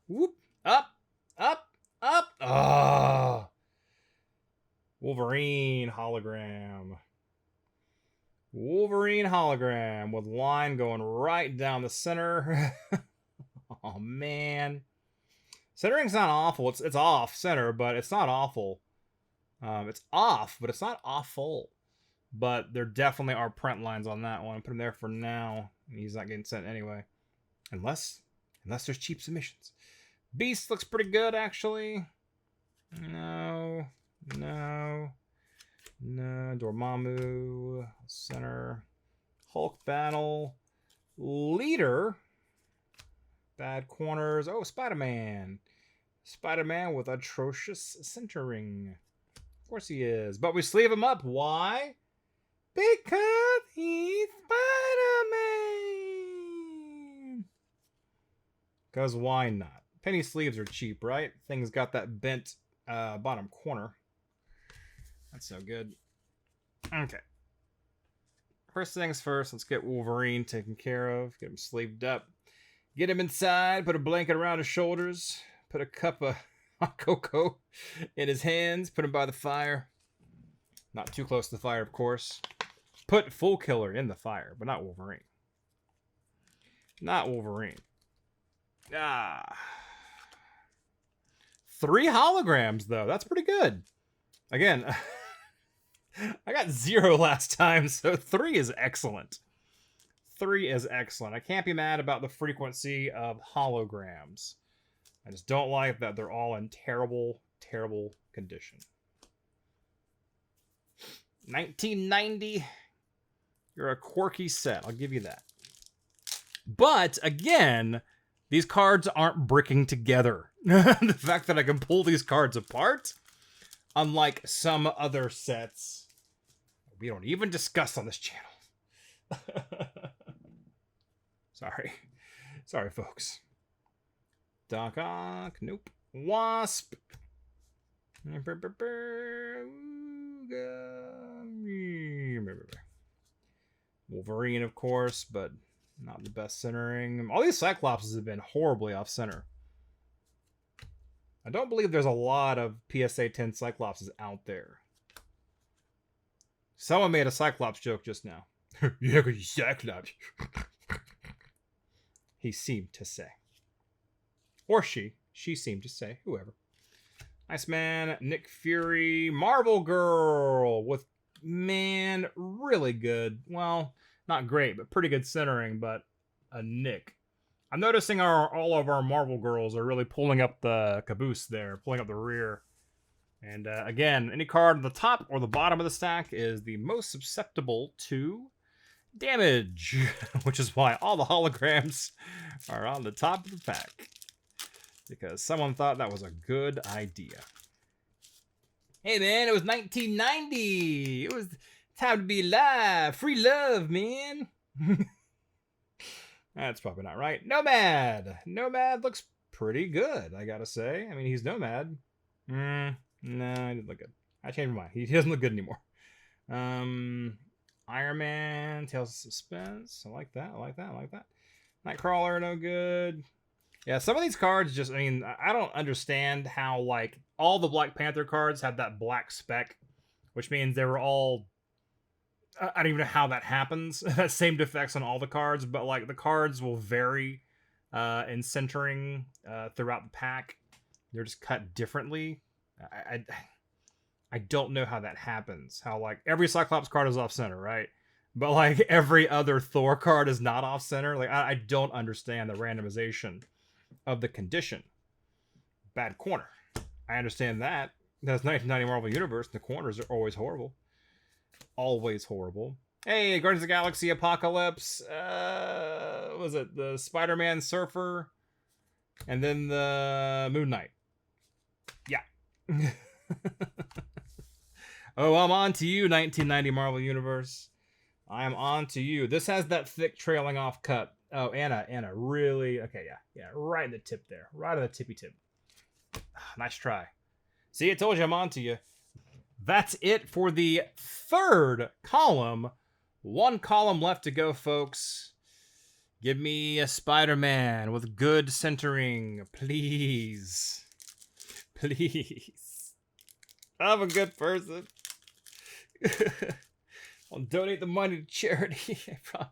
Whoop. Up. Oh. Wolverine hologram. Wolverine hologram with line going right down the center. Oh, man. Centering's not awful. It's off center, but it's not awful. It's off, but it's not awful. But there definitely are print lines on that one. Put him there for now. He's not getting sent anyway. Unless there's cheap submissions. Beast looks pretty good, actually. No. Dormammu. Center. Hulk battle. Leader. Bad corners. Oh, Spider-Man. Spider-Man with atrocious centering. Of course he is. But we sleeve him up. Why? Because he's Spider-Man. Because why not? Penny sleeves are cheap, right? Thing's got that bent bottom corner. That's so good. Okay. First things first, let's get Wolverine taken care of. Get him sleeved up. Get him inside. Put a blanket around his shoulders. Put a cup of hot cocoa in his hands. Put him by the fire. Not too close to the fire, of course. Put Full Killer in the fire, but not Wolverine. Not Wolverine. 3 holograms, though. That's pretty good. Again, I got 0 last time, so 3 is excellent. 3 is excellent. I can't be mad about the frequency of holograms. I just don't like that they're all in terrible, terrible condition. 1990. You're a quirky set. I'll give you that. But, again, these cards aren't bricking together. The fact that I can pull these cards apart, unlike some other sets we don't even discuss on this channel. Sorry, folks. Doc Ock, nope. Wasp. Wolverine, of course, but not the best centering. All these Cyclopses have been horribly off center. I don't believe there's a lot of PSA 10 Cyclopses out there. Someone made a Cyclops joke just now. Yeah, Cyclops. He seemed to say. Or she. She seemed to say. Whoever. Iceman, Nick Fury, Marvel Girl with, man, really good. Well, not great, but pretty good centering, but a Nick. I'm noticing all of our Marvel Girls are really pulling up the caboose there, pulling up the rear. And again, any card on the top or the bottom of the stack is the most susceptible to damage, which is why all the holograms are on the top of the pack. Because someone thought that was a good idea. Hey man, it was 1990. It was time to be alive. Free love, man. That's probably not right. Nomad. Nomad looks pretty good, I gotta say. I mean, he's Nomad. No, he didn't look good. I changed my mind. He doesn't look good anymore. Iron Man, Tales of Suspense. I like that. Nightcrawler, no good. Yeah, some of these cards just, I mean, I don't understand how, like, all the Black Panther cards had that black speck, which means they were all, I don't even know how that happens. That same defects on all the cards, but, like, the cards will vary in centering throughout the pack. They're just cut differently. I don't know how that happens. How, like, every Cyclops card is off center, right? but like every other Thor card is not off center. Like I don't understand the randomization of the condition. Bad corner. I understand that. That's 1990 Marvel Universe. The corners are always horrible. Always horrible. Hey, Guardians of the Galaxy Apocalypse. Was it the Spider-Man Surfer? And then the Moon Knight. Yeah. Oh, I'm on to you, 1990 Marvel Universe. I am on to you. This has that thick trailing off cut. Oh, Anna, really? Okay, yeah, right in the tip there. Right on the tippy tip. Nice try. See, I told you I'm on to you. That's it for the third column. One column left to go, folks. Give me a Spider-Man with good centering, please. Please. I'm a good person. I'll donate the money to charity, I promise.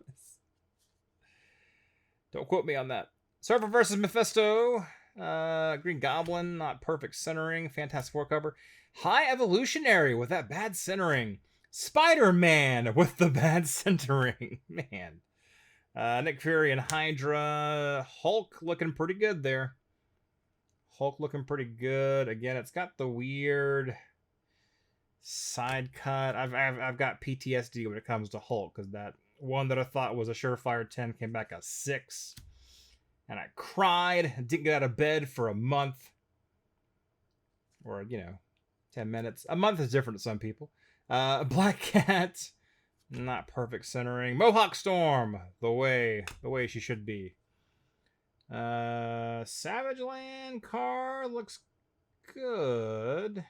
Don't quote me on that. Surfer versus Mephisto. Green Goblin, not perfect centering. Fantastic Four cover. High Evolutionary with that bad centering. Spider-Man with the bad centering. Man. Nick Fury and Hydra. Hulk looking pretty good there. Hulk looking pretty good. Again, it's got the weird side cut. I've got PTSD when it comes to Hulk, because that one that I thought was a surefire 10 came back a 6. And I cried. Didn't get out of bed for a month. Or, 10 minutes. A month is different to some people. Black Cat. Not perfect centering. Mohawk Storm. The way she should be. Savage Land card looks good.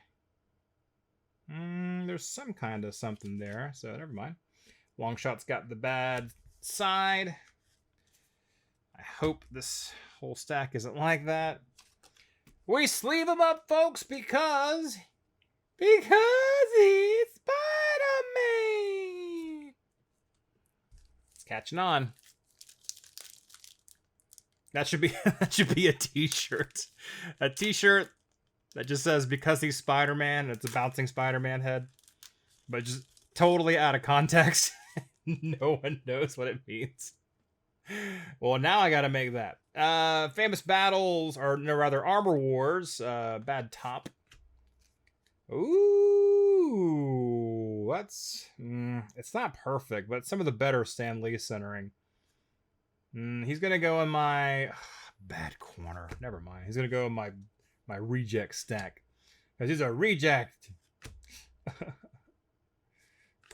There's some kind of something there, so never mind. Longshot's got the bad side. I hope this whole stack isn't like that. We sleeve him up, folks, because he's Spider-Man. It's catching on. That should be a t-shirt. A t-shirt that just says because he's Spider-Man, it's a bouncing Spider-Man head. But just totally out of context. No one knows what it means. Well, now I gotta make that. Famous Battles, or no, rather Armor Wars. Bad top. Ooh, that's... it's not perfect, but some of the better Stan Lee centering. He's gonna go in my... bad corner. Never mind. He's gonna go in my reject stack. Because he's a reject.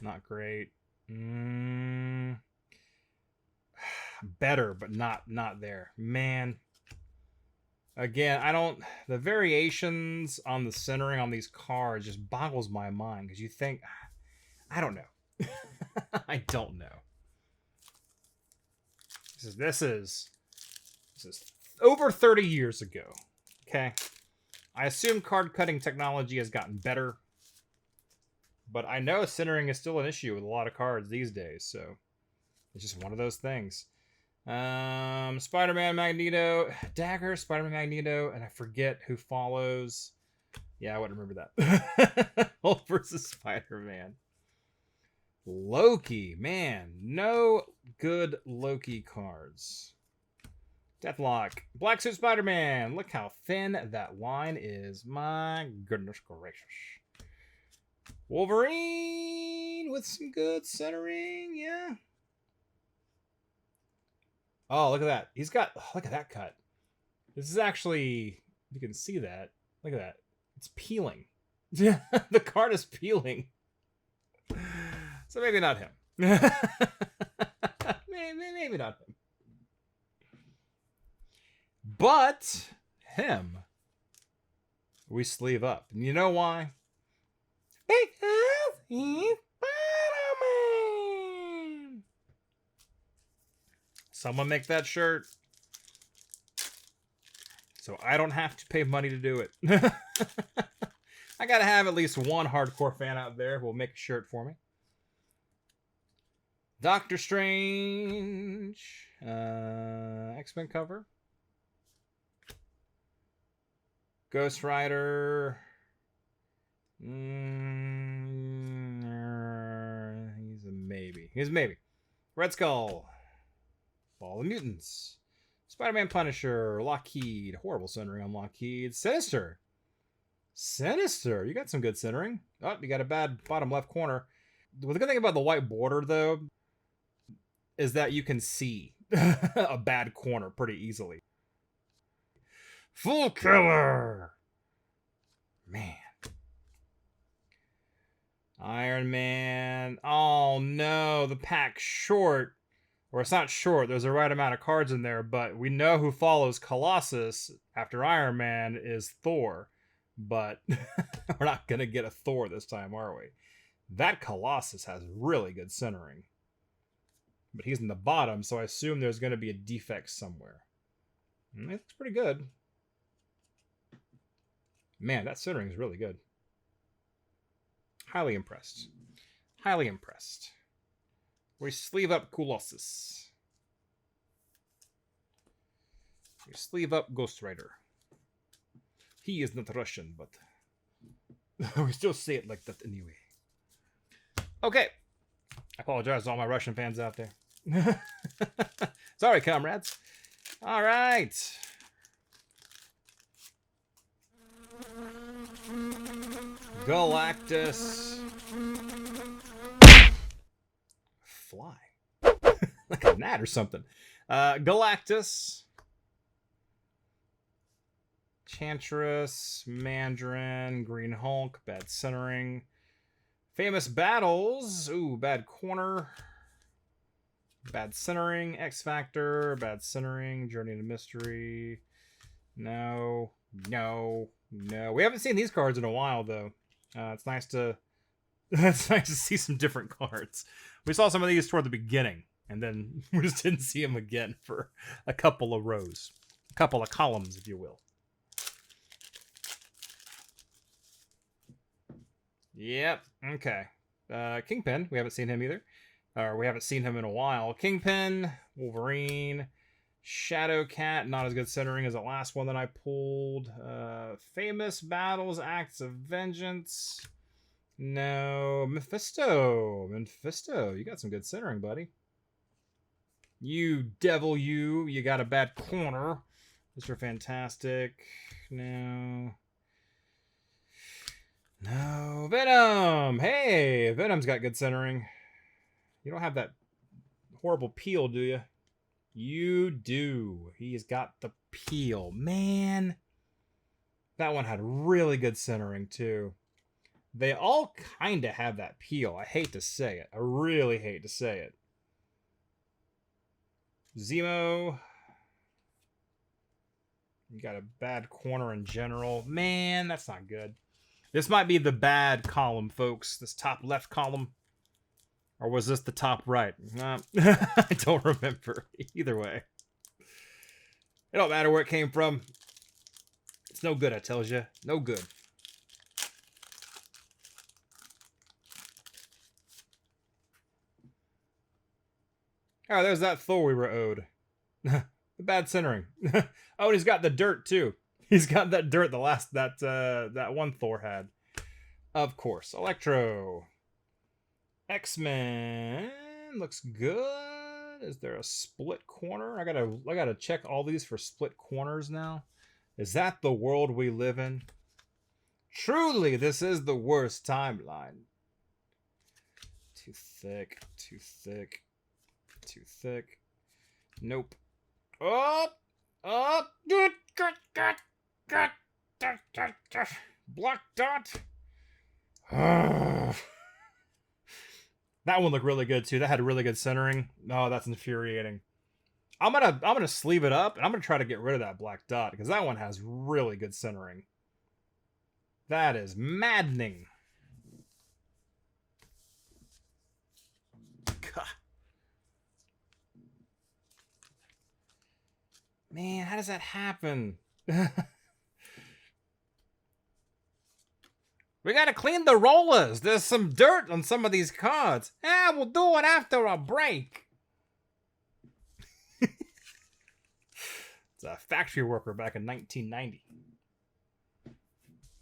Not great. Better, but not there. Man. Again, the variations on the centering on these cards just boggles my mind, because you think, I don't know. I don't know. This is over 30 years ago. Okay. I assume card cutting technology has gotten better, but I know centering is still an issue with a lot of cards these days, so it's just one of those things. Spider-Man, Magneto, Dagger, Spider-Man, Magneto, and I forget who follows. Yeah, I wouldn't remember that. Hulk versus Spider-Man. Loki, man, no good Loki cards. Deathlock, Black Suit Spider-Man. Look how thin that line is. My goodness gracious. Wolverine with some good centering, yeah. Oh, look at that. Look at that cut. This is actually, you can see that. Look at that. It's peeling. The card is peeling. So maybe not him. Maybe not him. But him, we sleeve up. And you know why? Because he's Spider-Man. Someone make that shirt, so I don't have to pay money to do it. I gotta have at least one hardcore fan out there who will make a shirt for me. Doctor Strange, X-Men cover. Ghost Rider. He's a maybe. He's a maybe. Red Skull. Ball of Mutants. Spider-Man Punisher. Lockheed. Horrible centering on Lockheed. Sinister. Sinister. You got some good centering. Oh, you got a bad bottom left corner. The good thing about the white border, though, is that you can see a bad corner pretty easily. Full Killer. Man. Iron Man. Oh, no. The pack's short. Or it's not short. There's the right amount of cards in there, but we know who follows Colossus after Iron Man is Thor. But we're not going to get a Thor this time, are we? That Colossus has really good centering. But he's in the bottom, so I assume there's going to be a defect somewhere. It looks pretty good. Man, that centering is really good. Highly impressed. Highly impressed. We sleeve up Colossus. We sleeve up Ghost Rider. He is not Russian, but we still say it like that anyway. Okay. I apologize to all my Russian fans out there. Sorry, comrades. All right. Galactus. Fly. Like a gnat or something. Galactus. Chantress. Mandarin. Green Hulk. Bad centering. Famous Battles. Ooh, bad corner. Bad centering. X Factor. Bad centering. Journey to Mystery. No. No. No. We haven't seen these cards in a while, though. It's nice to see some different cards. We saw some of these toward the beginning, and then we just didn't see them again for a couple of rows. A couple of columns, if you will. Yep. Okay. Kingpin. We haven't seen him either. Or we haven't seen him in a while. Kingpin. Wolverine. Shadowcat. Not as good centering as the last one that I pulled. Famous Battles. Acts of Vengeance. No. Mephisto. Mephisto. You got some good centering, buddy. You devil, you. You got a bad corner. Mr. Fantastic. No. No. Venom. Hey, Venom's got good centering. You don't have that horrible peel, do you? You do. He's got the peel. Man. That one had really good centering, too. They all kind of have that peel. I hate to say it. I really hate to say it. Zemo. You got a bad corner in general. Man, that's not good. This might be the bad column, folks. This top left column. Or was this the top right? I don't remember. Either way. It don't matter where it came from. It's no good, I tells you. No good. Oh, there's that Thor we were owed. The bad centering. Oh, and he's got the dirt too. He's got that dirt that one Thor had. Of course. Electro. X-Men looks good. Is there a split corner? I gotta check all these for split corners now. Is that the world we live in? Truly, this is the worst timeline. Too thick. Too thick. Too thick. Nope. Up. Up. Black dot. That one looked really good too. That had really good centering. Oh, that's infuriating. I'm gonna sleeve it up and I'm gonna try to get rid of that black dot because that one has really good centering. That is maddening. God. Man, how does that happen? We gotta clean the rollers. There's some dirt on some of these cards. We'll do it after a break. It's a factory worker back in 1990.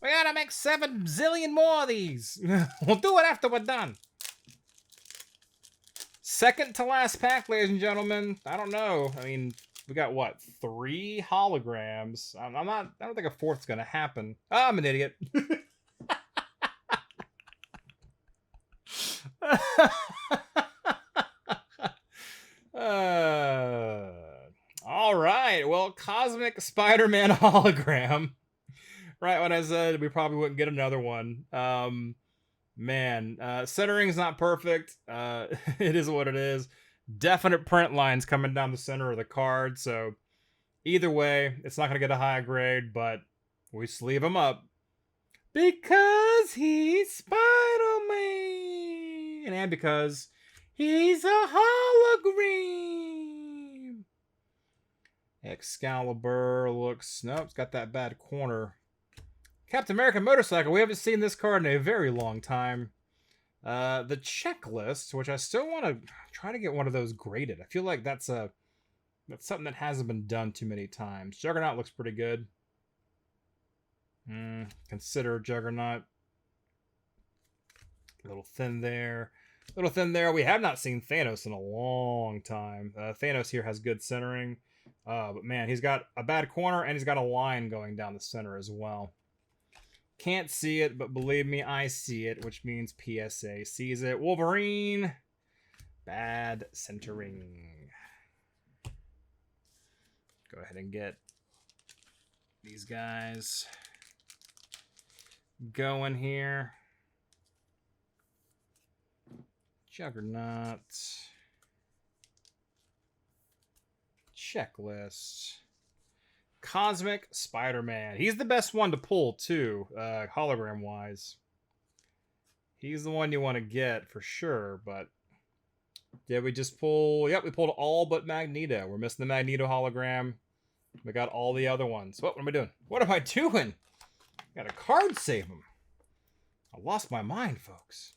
We gotta make 7 zillion more of these. We'll do it after we're done. Second to last pack, ladies and gentlemen. I don't know. I mean, we got what? 3 holograms. I don't think a fourth's gonna happen. Oh, I'm an idiot. All right. Well, Cosmic Spider-Man hologram. Right when I said we probably wouldn't get another one. Man, centering's not perfect. It is what it is. Definite print lines coming down the center of the card, so either way, it's not going to get a high grade, but we sleeve him up. Because he's Spider-Man! And because he's a hologram! Excalibur looks... Nope, it's got that bad corner. Captain America Motorcycle. We haven't seen this card in a very long time. The checklist, which I still want to try to get one of those graded. I feel like that's something that hasn't been done too many times. Juggernaut looks pretty good. Consider Juggernaut. A little thin there. A little thin there. We have not seen Thanos in a long time. Thanos here has good centering. But man, he's got a bad corner and he's got a line going down the center as well. Can't see it, but believe me, I see it, which means PSA sees it. Wolverine. Bad centering. Go ahead and get these guys going here. Juggernaut. Checklist. Cosmic Spider-Man. He's the best one to pull, too, hologram-wise. He's the one you want to get, for sure, but... Did we just pull... Yep, we pulled all but Magneto. We're missing the Magneto hologram. We got all the other ones. What am I doing? What am I doing? Got a card save him. I lost my mind, folks.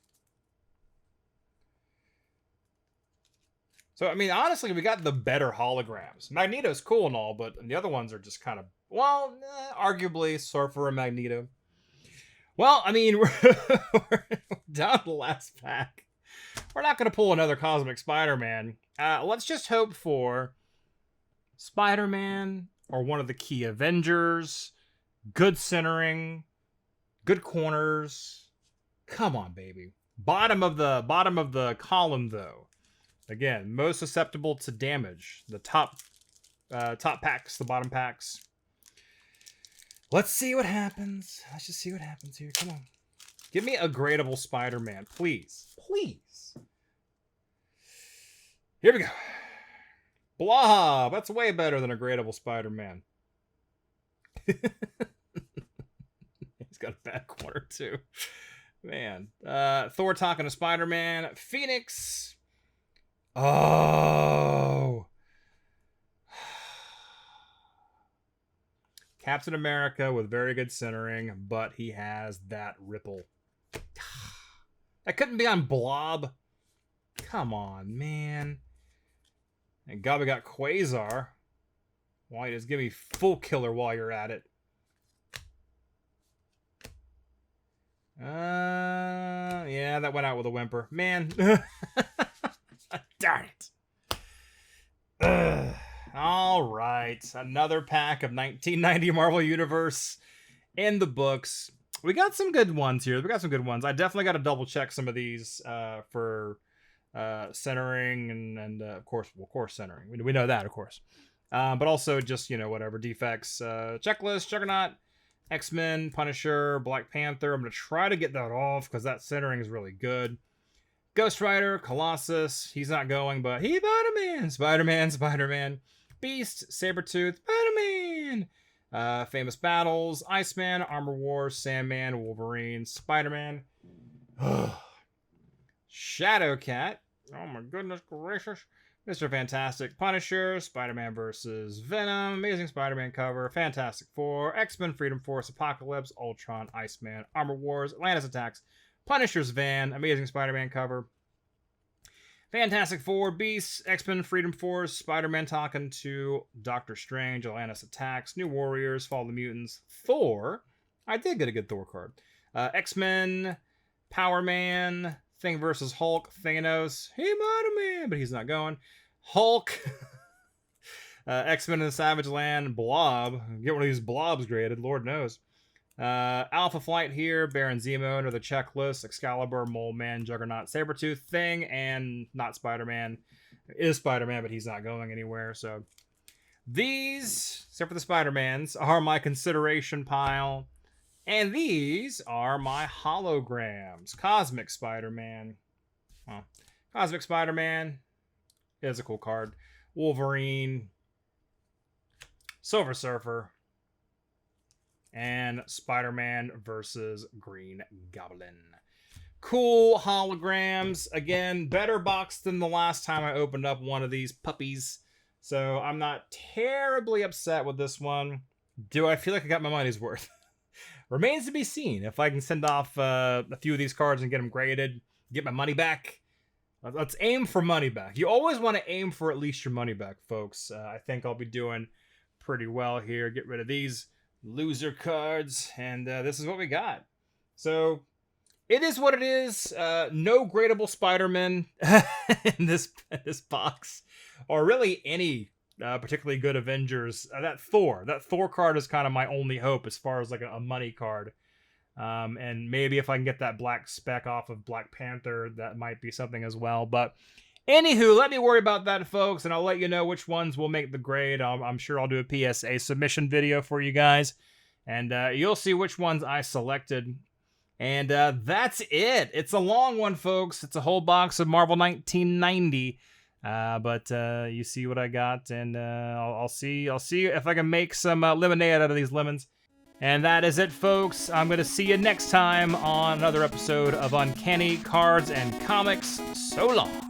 So, I mean, honestly, we got the better holograms. Magneto's cool and all, but the other ones are just kind of, well, arguably Surfer and Magneto. Well, I mean, we're down to the last pack. We're not going to pull another Cosmic Spider-Man. Let's just hope for Spider-Man or one of the key Avengers. Good centering. Good corners. Come on, baby. Bottom of the column, though. Again, most susceptible to damage. The top packs, the bottom packs. Let's see what happens. Let's just see what happens here. Come on. Give me a gradable Spider-Man, please. Please. Here we go. Blah! That's way better than a gradable Spider-Man. He's got a bad corner, too. Man. Thor talking to Spider-Man. Phoenix... Oh. Captain America with very good centering, but he has that ripple. That couldn't be on Blob. Come on, man. And God, we got Quasar. Why just give me full killer while you're at it? Yeah, that went out with a whimper. Man. Darn it. All right. Another pack of 1990 Marvel Universe in the books. We got some good ones here. We got some good ones. I definitely got to double check some of these for centering and of course centering. We know that, of course. But also just, whatever defects. Checklist, Juggernaut, X-Men, Punisher, Black Panther. I'm going to try to get that off because that centering is really good. Ghost Rider, Colossus, he's not going, but he's Spider-Man, Beast, Sabretooth, Spider-Man, Famous Battles, Iceman, Armor Wars, Sandman, Wolverine, Spider-Man, Shadowcat, oh my goodness gracious, Mr. Fantastic, Punisher, Spider-Man versus Venom, Amazing Spider-Man cover, Fantastic Four, X-Men, Freedom Force, Apocalypse, Ultron, Iceman, Armor Wars, Atlantis Attacks, Punisher's Van, Amazing Spider-Man cover, Fantastic Four, Beasts, X-Men, Freedom Force, Spider-Man talking to Doctor Strange, Atlantis Attacks, New Warriors, Fall of the Mutants, Thor. I did get a good Thor card. X-Men, Power Man, Thing versus Hulk. Thanos. He might have man, but he's not going. Hulk. X-Men in the Savage Land. Blob. Get one of these blobs graded. Lord knows. Alpha Flight here. Baron Zemo under the checklist. Excalibur. Mole Man. Juggernaut. Sabretooth. Thing. And not Spider-Man. Is Spider-Man, but he's not going anywhere. So these, except for the Spider-Mans, are my consideration pile. And these are my holograms. Cosmic Spider-Man. Well, Cosmic Spider-Man is a cool card. Wolverine. Silver Surfer. And Spider-Man versus Green Goblin. Cool holograms. Again, better box than the last time I opened up one of these puppies. So I'm not terribly upset with this one. Do I feel like I got my money's worth? Remains to be seen if I can send off a few of these cards and get them graded, get my money back. Let's aim for money back. You always want to aim for at least your money back, folks. I think I'll be doing pretty well here. Get rid of these loser cards, and this is what we got. So it is what it is. No gradable Spider-Man in this box, or really any particularly good Avengers. That Thor card is kind of my only hope as far as like a money card. And maybe if I can get that black speck off of Black Panther, that might be something as well. But anywho, let me worry about that, folks, and I'll let you know which ones will make the grade. I'm sure I'll do a PSA submission video for you guys, and you'll see which ones I selected. And that's it. It's a long one, folks. It's a whole box of Marvel 1990. But you see what I got, and I'll see if I can make some lemonade out of these lemons. And that is it, folks. I'm going to see you next time on another episode of Uncanny Cards and Comics. So long.